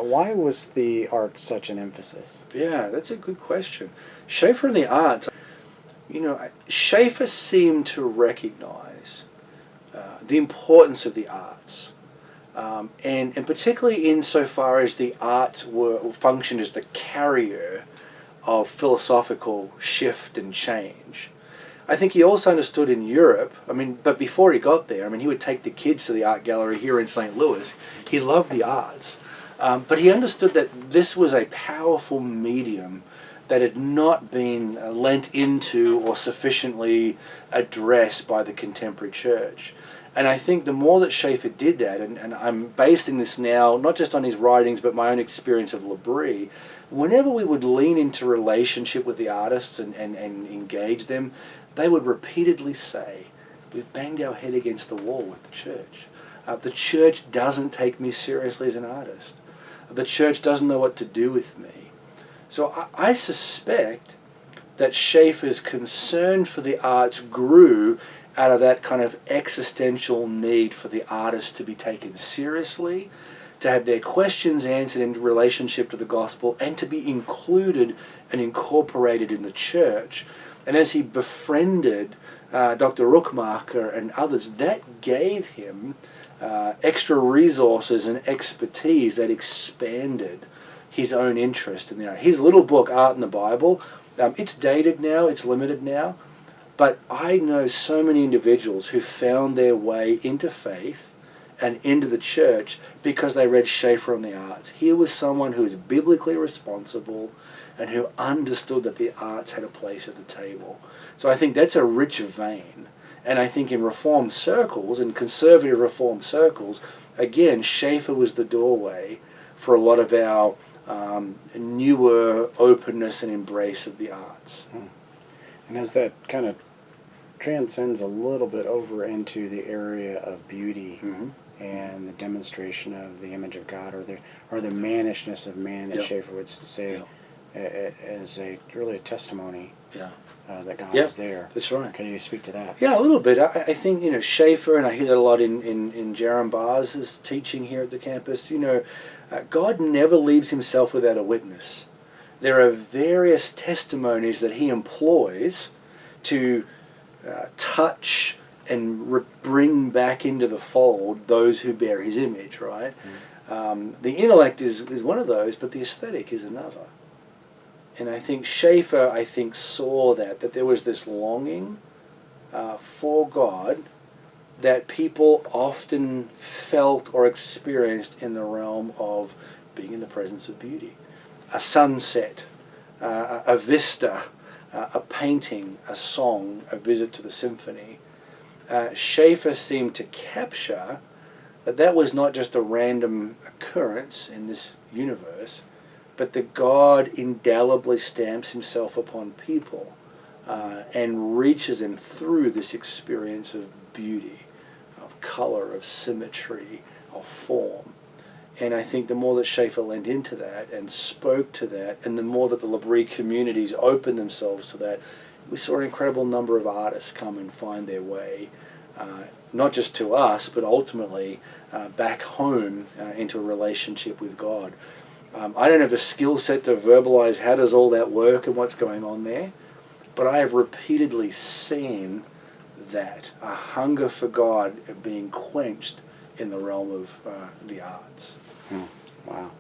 Why was the arts such an emphasis? Yeah, that's a good question. Schaeffer and the arts, Schaeffer seemed to recognize the importance of the arts. And particularly insofar as the arts functioned as the carrier of philosophical shift and change. I think he also understood in Europe, but before he got there, he would take the kids to the art gallery here in St. Louis. He loved the arts. But he understood that this was a powerful medium that had not been lent into or sufficiently addressed by the contemporary church. And I think the more that Schaeffer did that, and I'm basing this now not just on his writings but my own experience of L'Abri, whenever we would lean into relationship with the artists and engage them, they would repeatedly say, we've banged our head against the wall with the church. The church doesn't take me seriously as an artist. The church doesn't know what to do with me. So I suspect that Schaeffer's concern for the arts grew out of that kind of existential need for the artists to be taken seriously, to have their questions answered in relationship to the gospel, and to be included and incorporated in the church. And as he befriended Dr. Ruckmacher and others, that gave him extra resources and expertise that expanded his own interest in the art. His little book, Art in the Bible, it's dated now, it's limited now, but I know so many individuals who found their way into faith and into the church because they read Schaeffer on the arts. Here was someone who was biblically responsible and who understood that the arts had a place at the table. So I think that's a rich vein. And I think in Reformed circles, in conservative Reformed circles, again, Schaeffer was the doorway for a lot of our newer openness and embrace of the arts. And as that kind of transcends a little bit over into the area of beauty and the demonstration of the image of God, or the mannishness of man, that Schaeffer would say as really a testimony that God is there. That's right. Can you speak to that? Yeah, a little bit. I think, Schaeffer, and I hear that a lot in Jaron Barz's teaching here at the campus, God never leaves himself without a witness. There are various testimonies that he employs to touch and bring back into the fold those who bear his image, right? The intellect is one of those, but the aesthetic is another. And I think Schaeffer, saw that there was this longing for God that people often felt or experienced in the realm of being in the presence of beauty. A sunset, a vista, a painting, a song, a visit to the symphony. Schaeffer seemed to capture that was not just a random occurrence in this universe, but that God indelibly stamps himself upon people and reaches them through this experience of beauty, of color, of symmetry, of form. And I think the more that Schaeffer lent into that and spoke to that, and the more that the L'Abri communities opened themselves to that, we saw an incredible number of artists come and find their way, not just to us, but ultimately back home into a relationship with God. I don't have the skill set to verbalize how does all that work and what's going on there, but I have repeatedly seen that, a hunger for God being quenched in the realm of the arts. Wow.